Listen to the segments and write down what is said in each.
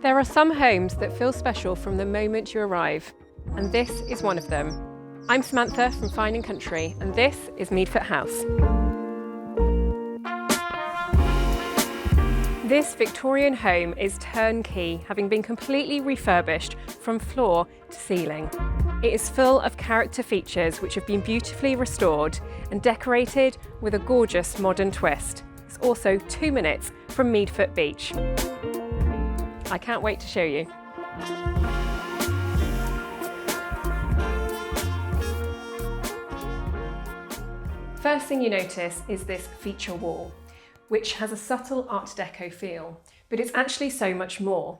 There are some homes that feel special from the moment you arrive, and this is one of them. I'm Samantha from Fine & Country, and this is Meadfoot House. This Victorian home is turnkey, having been completely refurbished from floor to ceiling. It is full of character features which have been beautifully restored and decorated with a gorgeous modern twist. It's also 2 minutes from Meadfoot Beach. I can't wait to show you. First thing you notice is this feature wall, which has a subtle Art Deco feel, but it's actually so much more.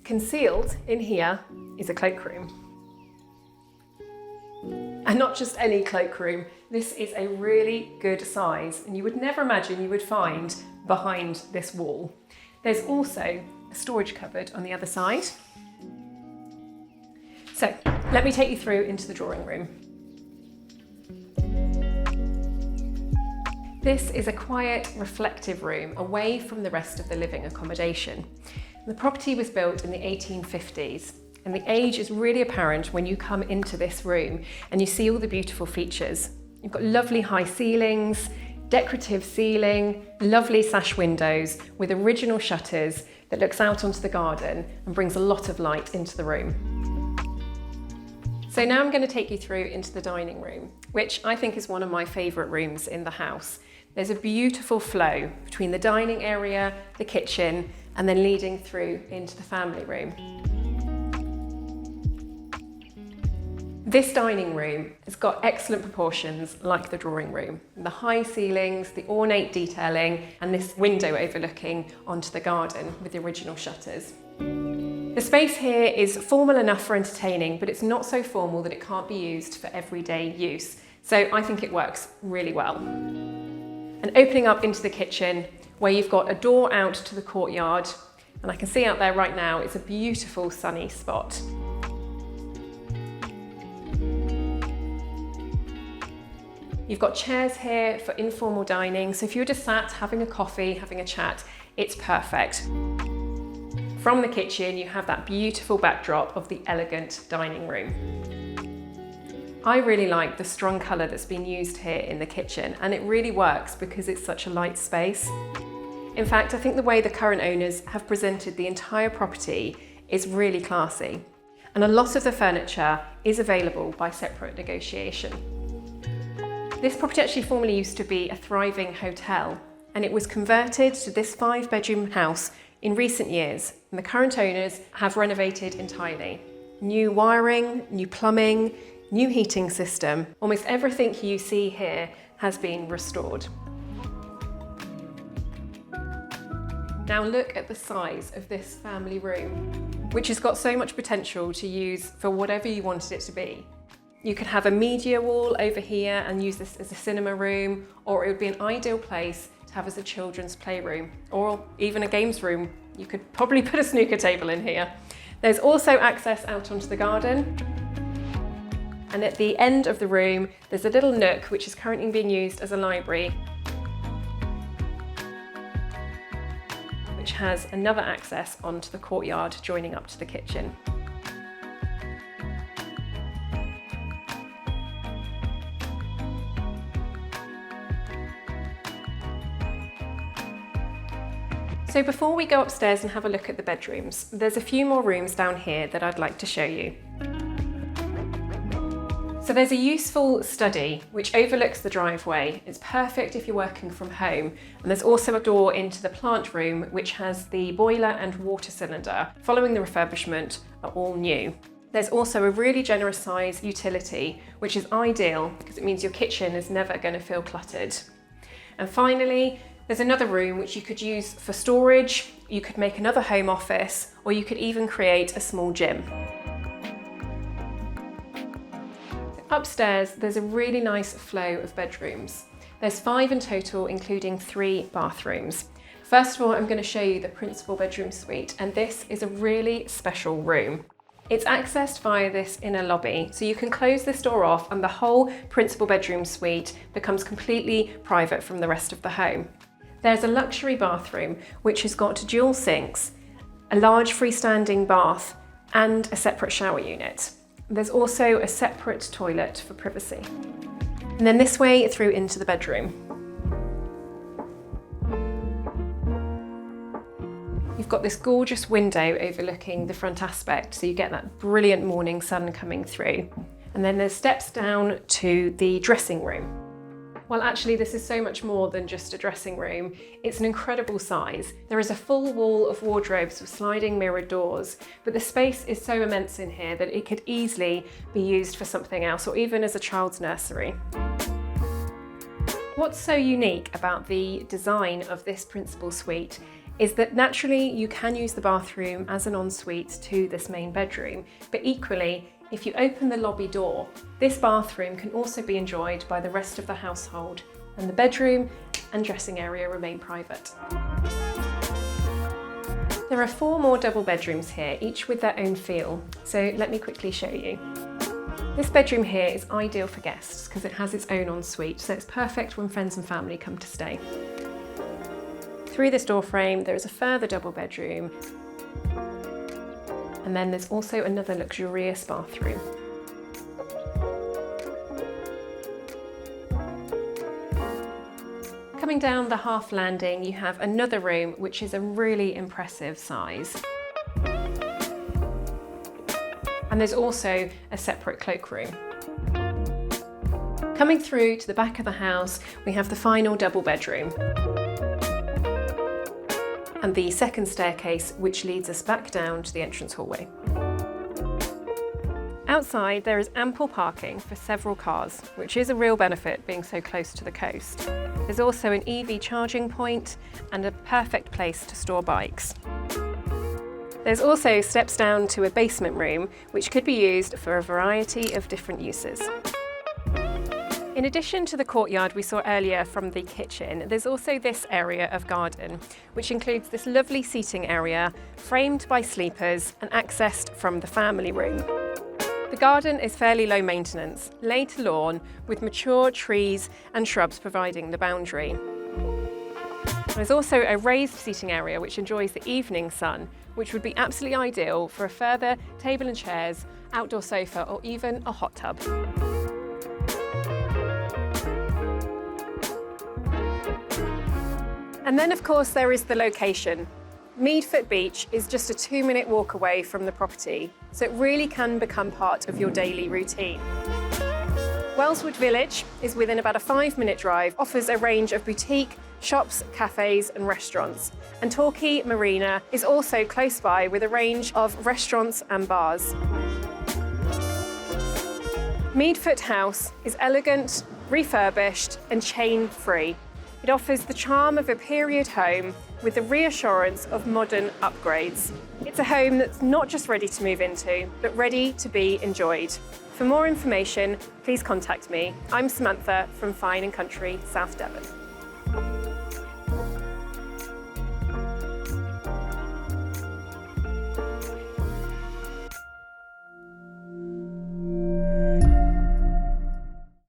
Concealed in here is a cloakroom. And not just any cloakroom, this is a really good size, and you would never imagine you would find behind this wall. There's also a storage cupboard on the other side. So let me take you through into the drawing room. This is a quiet, reflective room away from the rest of the living accommodation. The property was built in the 1850s, and the age is really apparent when you come into this room and you see all the beautiful features. You've got lovely high ceilings, decorative ceiling, lovely sash windows with original shutters that looks out onto the garden and brings a lot of light into the room. So now I'm going to take you through into the dining room, which I think is one of my favourite rooms in the house. There's a beautiful flow between the dining area, the kitchen, and then leading through into the family room. This dining room has got excellent proportions like the drawing room. The high ceilings, the ornate detailing, and this window overlooking onto the garden with the original shutters. The space here is formal enough for entertaining, but it's not so formal that it can't be used for everyday use. So I think it works really well. And opening up into the kitchen, where you've got a door out to the courtyard, and I can see out there right now, it's a beautiful sunny spot. You've got chairs here for informal dining, so if you're just sat having a coffee, having a chat, it's perfect. From the kitchen, you have that beautiful backdrop of the elegant dining room. I really like the strong colour that's been used here in the kitchen, and it really works because it's such a light space. In fact, I think the way the current owners have presented the entire property is really classy, and a lot of the furniture is available by separate negotiation. This property actually formerly used to be a thriving hotel, and it was converted to this 5-bedroom house in recent years, and the current owners have renovated entirely. New wiring, new plumbing, new heating system. Almost everything you see here has been restored. Now look at the size of this family room, which has got so much potential to use for whatever you wanted it to be. You could have a media wall over here and use this as a cinema room, or it would be an ideal place to have as a children's playroom, or even a games room. You could probably put a snooker table in here. There's also access out onto the garden. And at the end of the room, there's a little nook which is currently being used as a library, which has another access onto the courtyard joining up to the kitchen. So before we go upstairs and have a look at the bedrooms, there's a few more rooms down here that I'd like to show you. So there's a useful study which overlooks the driveway. It's perfect if you're working from home. And there's also a door into the plant room which has the boiler and water cylinder, following the refurbishment, are all new. There's also a really generous size utility, which is ideal because it means your kitchen is never going to feel cluttered. And finally, there's another room which you could use for storage, you could make another home office, or you could even create a small gym. Upstairs, there's a really nice flow of bedrooms. There's 5 in total, including 3 bathrooms. First of all, I'm going to show you the principal bedroom suite, and this is a really special room. It's accessed via this inner lobby, so you can close this door off and the whole principal bedroom suite becomes completely private from the rest of the home. There's a luxury bathroom which has got dual sinks a large freestanding bath and a separate shower unit. There's also a separate toilet for privacy. And then this way through into the bedroom. You've got this gorgeous window overlooking the front aspect, so you get that brilliant morning sun coming through. And then there's steps down to the dressing room. Well, actually, this is so much more than just a dressing room. It's an incredible size. There is a full wall of wardrobes with sliding mirrored doors, but the space is so immense in here that it could easily be used for something else, or even as a child's nursery. What's so unique about the design of this principal suite is that naturally you can use the bathroom as an ensuite to this main bedroom, but equally, if you open the lobby door, this bathroom can also be enjoyed by the rest of the household, and the bedroom and dressing area remain private. There are 4 more double bedrooms here, each with their own feel, so let me quickly show you. This bedroom here is ideal for guests because it has its own ensuite, so it's perfect when friends and family come to stay. Through this door frame, there is a further double bedroom, and then there's also another luxurious bathroom. Coming down the half landing, you have another room which is a really impressive size. And there's also a separate cloakroom. Coming through to the back of the house, we have the final double bedroom. And the second staircase, which leads us back down to the entrance hallway. Outside, there is ample parking for several cars, which is a real benefit being so close to the coast. There's also an EV charging point and a perfect place to store bikes. There's also steps down to a basement room, which could be used for a variety of different uses. In addition to the courtyard we saw earlier from the kitchen, there's also this area of garden, which includes this lovely seating area, framed by sleepers and accessed from the family room. The garden is fairly low maintenance, laid to lawn, with mature trees and shrubs providing the boundary. There's also a raised seating area which enjoys the evening sun, which would be absolutely ideal for a further table and chairs, outdoor sofa, or even a hot tub. And then, of course, there is the location. Meadfoot Beach is just a 2-minute walk away from the property, so it really can become part of your daily routine. Wellswood Village is within about a 5-minute drive, offers a range of boutique shops, cafes and restaurants. And Torquay Marina is also close by with a range of restaurants and bars. Meadfoot House is elegant, refurbished and chain-free. It offers the charm of a period home with the reassurance of modern upgrades. It's a home that's not just ready to move into, but ready to be enjoyed. For more information, please contact me. I'm Samantha from Fine & Country, South Devon.